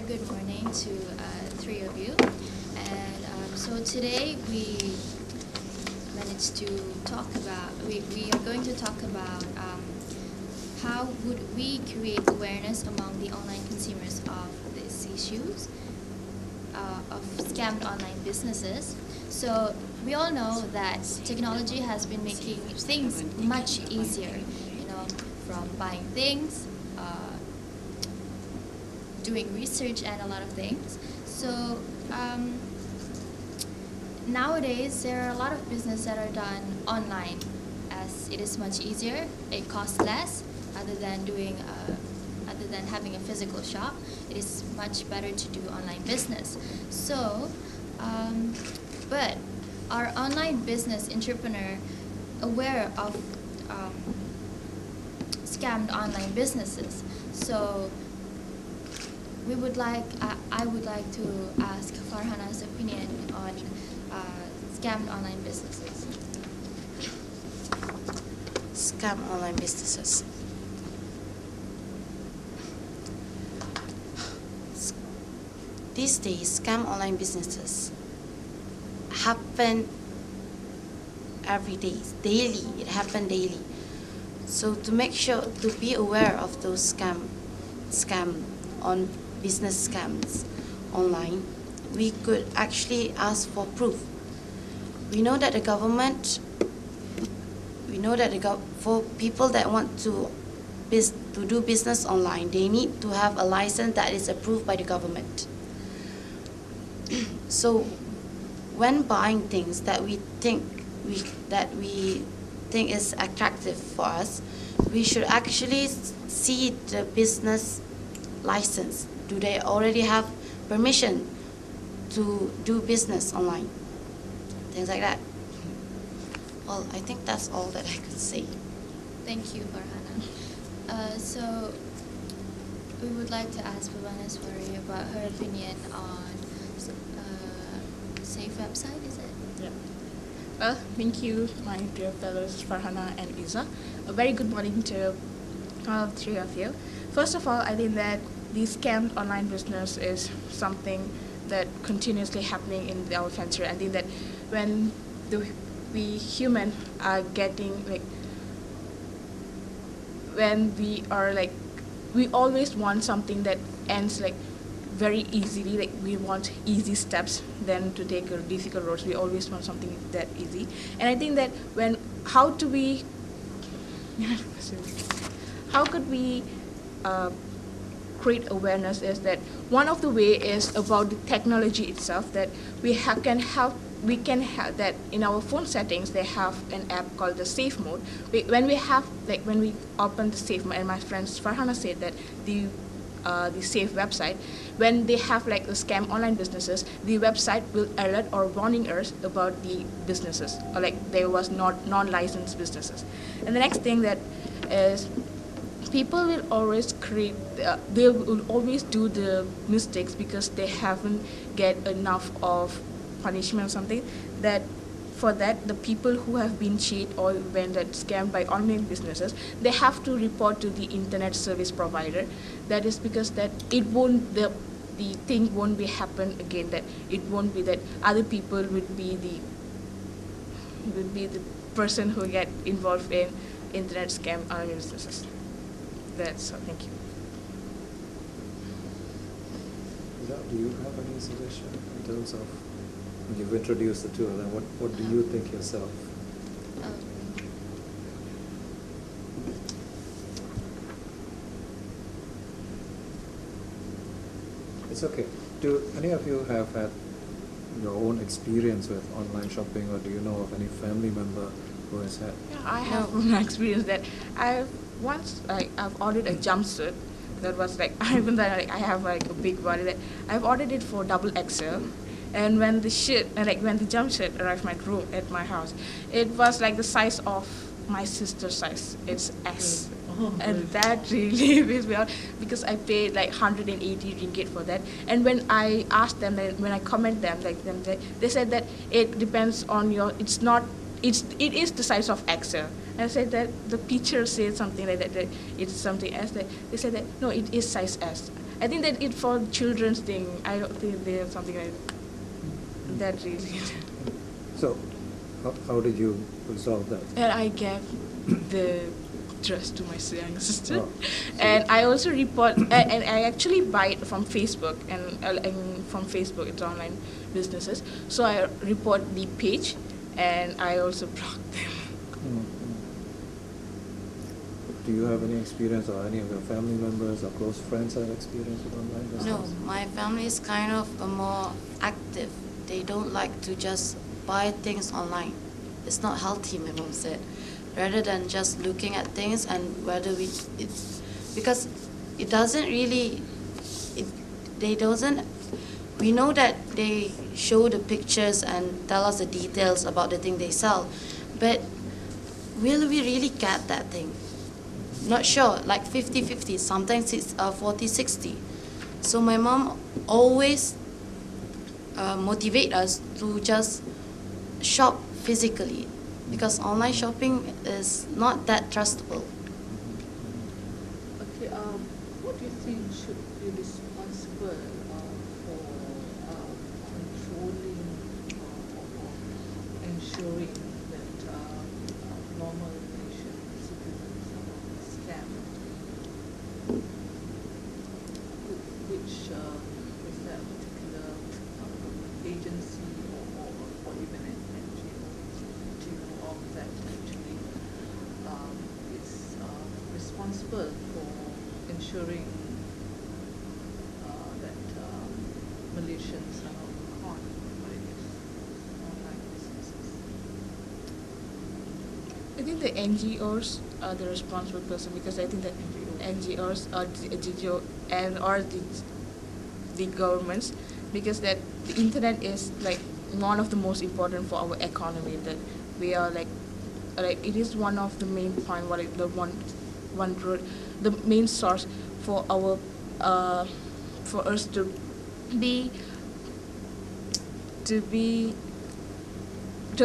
good morning to three of you. And so today we managed to talk about, we are going to talk about how would we create awareness among the online consumers of these issues of scammed online businesses. So we all know that technology has been making things much easier, from buying things, doing research and a lot of things. So nowadays there are a lot of business that are done online, as it is much easier. It costs less, other than having a physical shop. It is much better to do online business. So, but are online business entrepreneur aware of scammed online businesses? So I would like to ask Farhana's opinion on scammed online businesses. Scam online businesses. These days, scam online businesses happen every day, daily. It happens daily. So to make sure to be aware of those scam on business scams online, we could actually ask for proof. We know that the government, for people that want to do business online, they need to have a license that is approved by the government. So when buying things that we think is attractive for us, we should actually see the business license. Do they already have permission to do business online? Things like that. Well, I think that's all that I could say. Thank you, Farhana. So we would like to ask Bhubaneswari about her opinion on safe website, is it? Yeah. Well, thank you, my dear fellows Farhana and Iza. A very good morning to all three of you. First of all, I think that the scammed online business is something that continuously happening in our country. I think that when we human are getting when we are we always want something that ends very easily, we want easy steps than to take difficult roads. We always want something that easy. And I think that how could we create awareness is that one of the way is about the technology itself, that we can have that in our phone settings. They have an app called the safe mode. When we open the safe mode, and my friend Farhana said that the safe website, when they have the scam online businesses, the website will alert or warning us about the businesses, or there was non-licensed businesses. And the next thing that is, people will always they will always do the mistakes because they haven't get enough of punishment or something. That for that, the people who have been cheated or when scammed by online businesses, they have to report to the internet service provider. That is because that it won't the thing won't be happen again. That it won't be that other people would be the person who get involved in internet scam online businesses. That's all. Thank you. Do you have any suggestion in terms of, you've introduced the two of them, what do you think yourself? It's okay. Do any of you have had your own experience with online shopping, or do you know of any family member who has had? Yeah, I have an experience that I've ordered a jumpsuit that was even though I have a big body, that I've ordered it for XXL. And when the jumpsuit arrived at my house, it was the size of my sister's size. It's S. And that really pissed me out because I paid 180 ringgit for that. And when I asked them, when I comment them, they said that it depends on it is the size of XL. And I said that the picture said something like that it's something S. They said that no, it is size S. I think that it for children's thing. I don't think there's something like that really. So, how did you resolve that? And I gave the dress to my young sister, Oh, and I also report. And I actually buy it from Facebook, and from Facebook it's online businesses. So I report the page, and I also block them. Do you have any experience, or any of your family members or close friends have experience with online business? No, my family is kind of more active. They don't like to just buy things online. It's not healthy, my mom said. Rather than just looking at things and whether because it doesn't really, we know that they show the pictures and tell us the details about the thing they sell, but will we really get that thing? Not sure, like 50-50, sometimes it's 40-60. So my mom always motivate us to just shop physically, because online shopping is not that trustable. Okay, what do you think should be responsible for controlling or ensuring that normal Malaysian citizens are not scammed? Which is that a particular agency or even an NGO? Do you know of that actually is responsible for ensuring that Malaysians are not conned by these online businesses? I think the NGOs are the responsible person, because I think that NGOs are the governments, because that the internet is like one of the most important for our economy. That we are like it is one of the main point, the main source for our for us to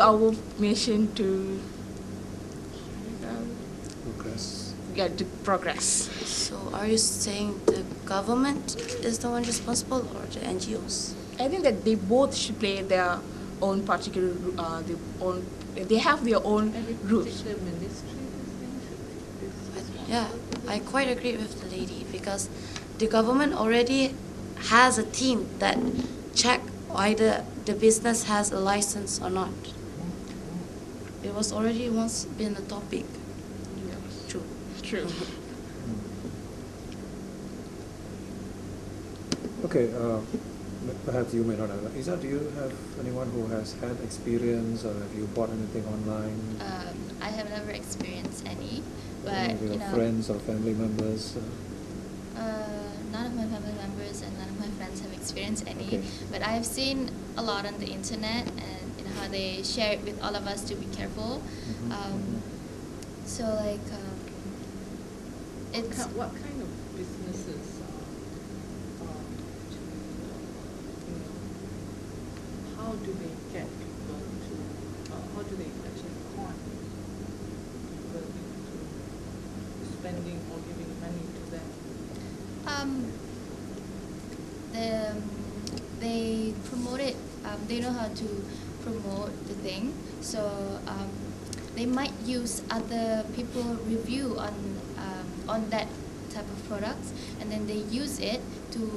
our mission to Progress. to progress. So are you saying the government is the one responsible or the NGOs? I think that they both should play their own particular they have their own Any rules. particular ministry should be responsible? Yeah, I quite agree with the lady, because the government already has a team that check either the business has a license or not. It was already once been a topic. True. True. Okay, perhaps you may not have. Isa, do you have anyone who has had experience, or have you bought anything online? I have never experienced any, Any but of your friends or family members? none of my family members and none of my friends have experienced any. Okay. But I have seen a lot on the internet, and how they share it with all of us to be careful. So like it's What kind of businesses how do they get people to, how do they actually con people into spending or giving money to them? they promote it. They know how to promote the thing, so they might use other people review on that type of products, and then they use it to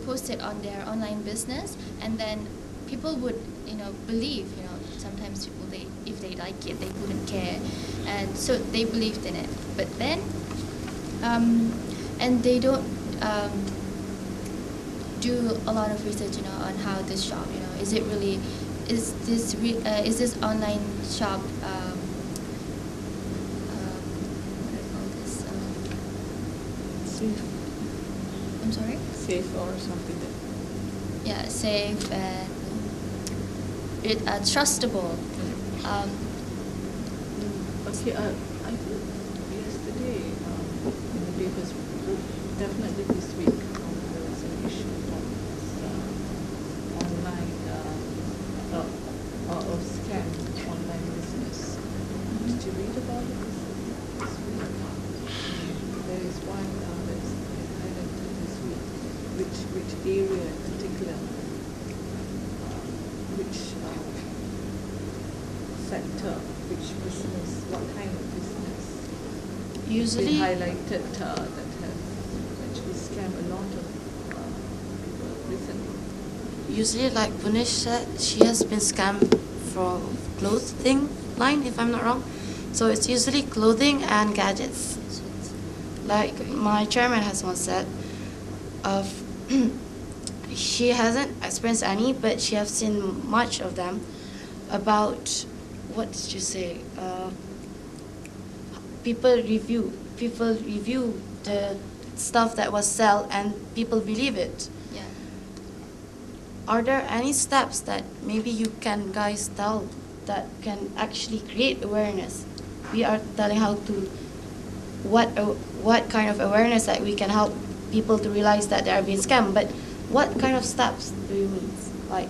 post it on their online business, and then people would believe. Sometimes people, if they like it, they wouldn't care, and so they believed in it. But then and they don't do a lot of research on how this shop, is this online shop what do I call this, Safe. I'm sorry? Safe or something that. Yeah, safe and trustable. Okay, I think yesterday in the papers, definitely this week, there was an issue on this online or scam online business. Did you read about it this week? There is one that's kind which area in particular, which sector, which business, what kind of business Usually, been highlighted that has actually scammed a lot of people recently? usually like Punish said, she has been scammed from clothing line, if I'm not wrong. So it's usually clothing and gadgets. Like my chairman has once said, of she hasn't experienced any, but she has seen much of them. About what did you say? People review the stuff that was sold, and people believe it. Yeah. Are there any steps that maybe you can guys tell that can actually create awareness? We are telling how to, what kind of awareness that we can help people to realize that they are being scammed, but what kind of steps do you mean? Like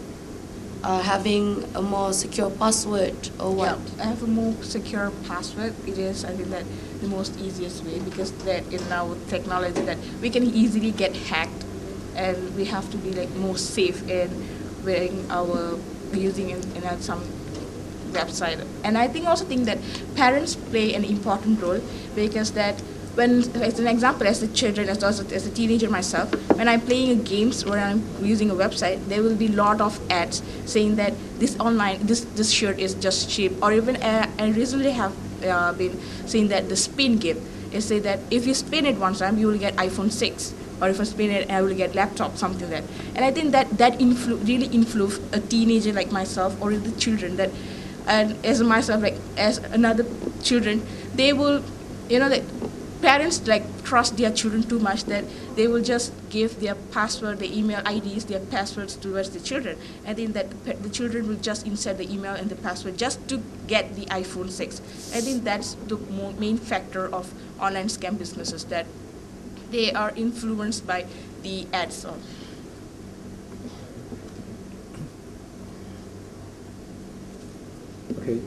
having a more secure password or what? Yeah, I have a more secure password. It is, I think, that the most easiest way, because that in our technology that we can easily get hacked, and we have to be like more safe in wearing our using in some website. And I think that parents play an important role, because that when, as an example, as a children, as a teenager myself, when I'm playing games or I'm using a website, there will be a lot of ads saying that this shirt is just cheap, or even I recently have been saying that the spin game is say that if you spin it one time, you will get iPhone 6. Or if I spin it, I will get laptop, something like that. And I think that really influence a teenager like myself, or the children that, and as myself, like as another children, they will, that parents like trust their children too much, that they will just give their password, their email IDs, their passwords towards the children. I think that the children will just insert the email and the password just to get the iPhone 6. I think that's the main factor of online scam businesses, that they are influenced by the ads. Okay,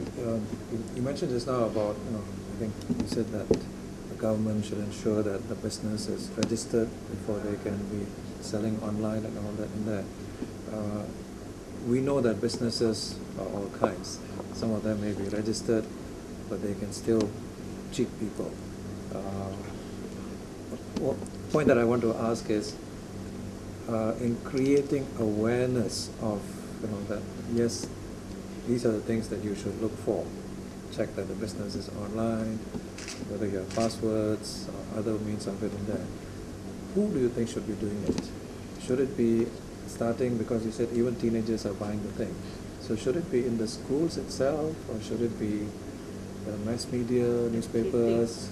you mentioned just now about, I think you said that the government should ensure that the business is registered before they can be selling online and all that in there. We know that businesses are all kinds. Some of them may be registered, but they can still cheat people. Point that I want to ask is, in creating awareness of, that yes, these are the things that you should look for. Check that the business is online, whether you have passwords or other means of it in there. Who do you think should be doing it? Should it be starting, because you said even teenagers are buying the thing. So should it be in the schools itself, or should it be the mass media, newspapers,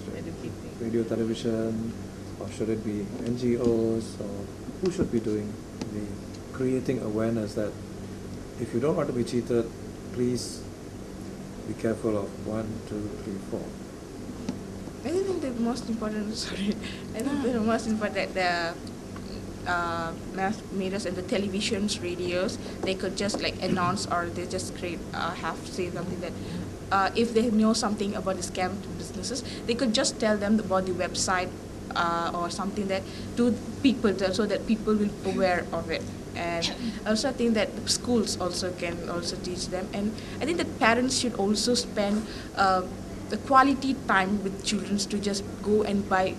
radio, television, or should it be NGOs, or who should be doing the creating awareness that if you don't want to be cheated, please be careful of 1, 2, 3, 4. I think the most important, the most important, the mass medias and the televisions, radios, they could just like announce, or they just create, have say something that if they know something about the scam businesses, they could just tell them about the website or something that to people, so that people will be aware of it. And also I think that schools also can also teach them, and I think that parents should also spend the quality time with children to just go and buy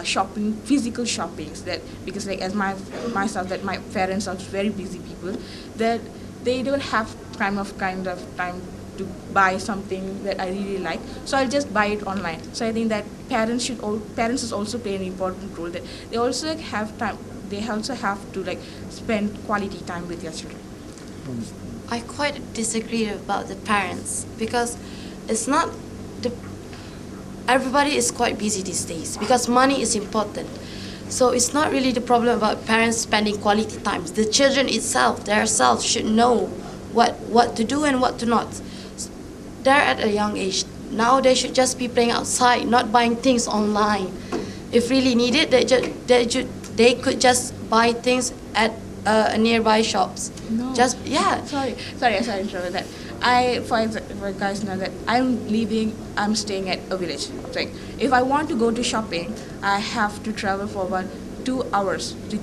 shopping, physical shoppings, that because like as myself, that my parents are very busy people, that they don't have time to buy something that I really like, so I'll just buy it online. So I think that parents is also play an important role, that they also have time, they also have to like spend quality time with their children. I quite disagree about the parents, because it's not everybody is quite busy these days, because money is important. So it's not really the problem about parents spending quality times. The children itself, themselves, should know what to do and what to not. They're at a young age. Now they should just be playing outside, not buying things online. If really needed, they could just buy things at nearby shops. No. Just yeah. Sorry to interrupt that. For guys know that I'm staying at a village. Like if I want to go to shopping, I have to travel for about 2 hours to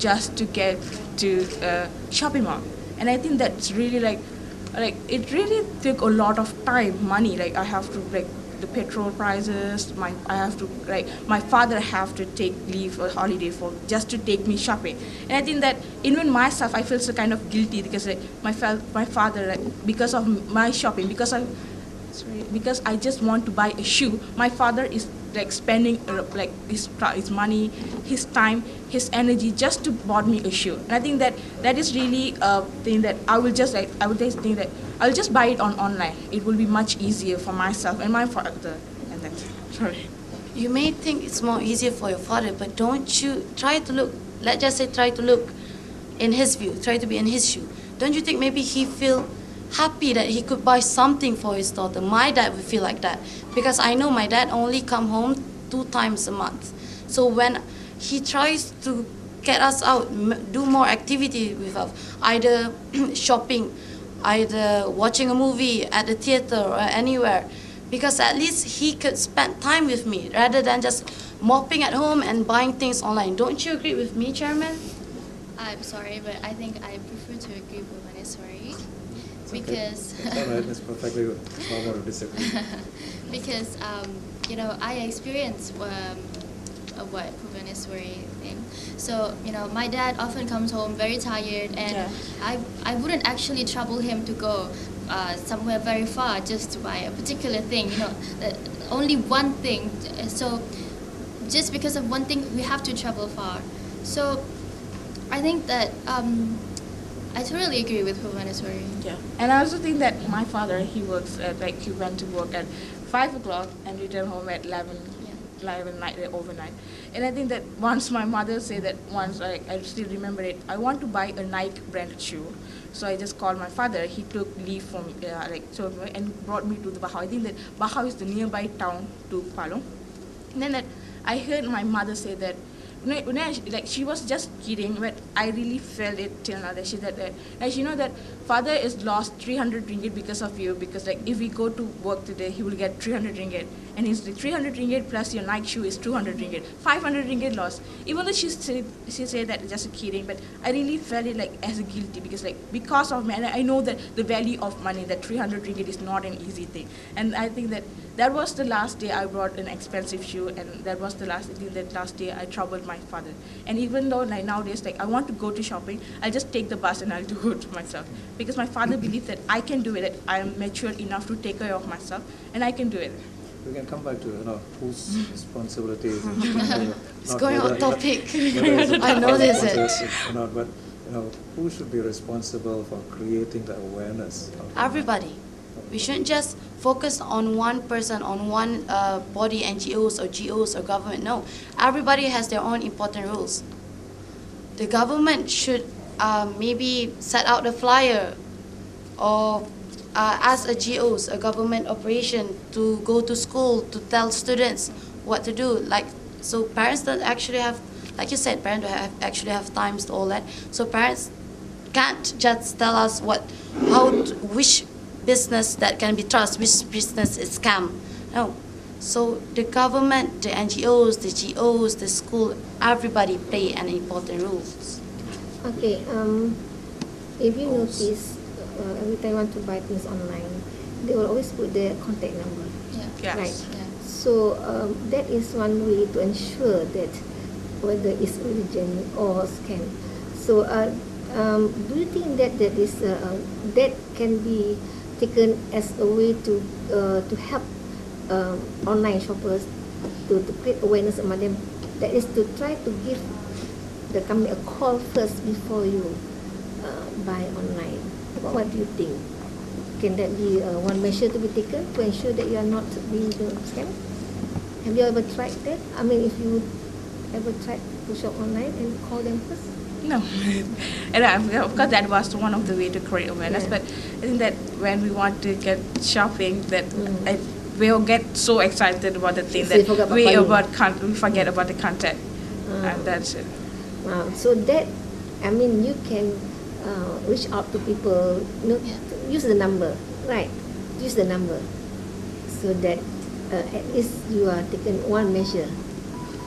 get to shopping mall. And I think that's really like it really took a lot of time, money. Like I have to the petrol prices. My father have to take leave or holiday for just to take me shopping. And I think that even myself, I feel so kind of guilty because my father, because of my shopping, because I just want to buy a shoe, my father is spending his money, his time, his energy just to bought me a shoe. And I think that is really a thing that I would just think that I'll just buy it online. It will be much easier for myself and my father. And that's sorry. You may think it's more easier for your father, but don't you try to look, let's just say try to look in his view, try to be in his shoe. Don't you think maybe he feel happy that he could buy something for his daughter? My dad would feel like that because I know my dad only come home 2 times a month. So when he tries to get us out, do more activity with us, either shopping, either watching a movie at the theater or anywhere, because at least he could spend time with me rather than just mopping at home and buying things online. Don't you agree with me, Chairman? I'm sorry, but I think I prefer to agree with Maneswari because All right, that's perfectly good. Normal to disagree. because I experienced what Bhuvaneswari thing. So my dad often comes home very tired, and I wouldn't actually trouble him to go somewhere very far just to buy a particular thing. Only one thing. So just because of one thing, we have to travel far. So I think that I totally agree with Bhuvaneswari. Yeah, and I also think that my father, he works at he went to work at 5 o'clock and returned home at 11 night overnight. And I think that once my mother said that once, I still remember it, I want to buy a Nike branded shoe. So I just called my father. He took leave from and brought me to the Bahau. I think that Bahau is the nearby town to Palong. And then that I heard my mother say that she was just kidding, but I really felt it till now that she said that that father is lost 300 ringgit because of you, because if we go to work today, he will get 300 ringgit, and it's the 300 ringgit plus your Nike shoe is 200 ringgit, 500 ringgit lost. Even though she said that just kidding, but I really felt it as a guilty because of me, and I know that the value of money, that 300 ringgit is not an easy thing. And I think that was the last day I bought an expensive shoe, and that was the last day I troubled my father. And even though nowadays I want to go to shopping, I'll just take the bus and I'll do it myself, because my father believes that I can do it, that I am mature enough to take care of myself, and I can do it. We can come back to whose responsibility is It's going on topic. I I notice it. But who should be responsible for creating the awareness? Everybody. We shouldn't just focus on one person, on one body, NGOs or GOs or government. No, everybody has their own important roles. The government should maybe set out a flyer or ask a GOs, a government operation, to go to school to tell students what to do. So parents don't actually have, like you said, parents don't actually have times to all that. So parents can't just tell us which business that can be trusted, which business is scam. No. So the government, the NGOs, the GOs, the school, everybody play an important role. Okay, if you notice, every time you want to buy things online, they will always put their contact number. Yes. Right. Yeah. So that is one way to ensure that whether it's really genuine or scam. So do you think that that can be taken as a way to help online shoppers to create awareness among them? That is to try to give the company a call first before you buy online. What do you think? Can that be one measure to be taken to ensure that you are not being scammed? Have you ever tried that? I mean, if you ever tried to shop online and call them first? No. And of course that was one of the way to create awareness, but I think that when we want to get shopping, that we'll get so excited about the thing that we forget about the content. And that's it. So that, I mean, you can reach out to people, use the number, right? Use the number so that at least you are taking one measure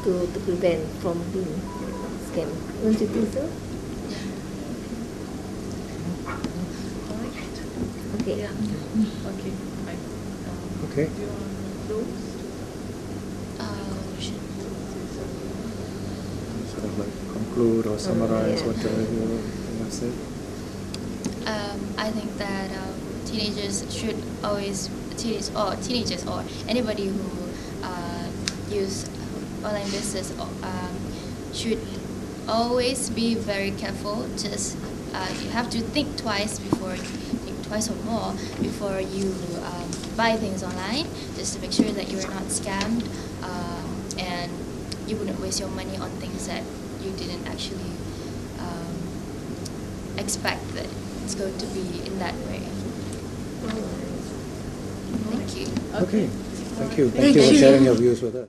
to prevent from being scam. Don't you think so? Okay. Yeah. Okay. Okay. Do you want to close? Sort of like conclude or summarize yeah. what you have said. I think that teenagers should always, teenagers or anybody who use online business should always be very careful. Just you have to think twice or more before you buy things online, just to make sure that you are not scammed and you wouldn't waste your money on things that you didn't actually expect that it's going to be in that way. Thank you. Okay. Thank you. Thank Thank you for you. sharing your views with us.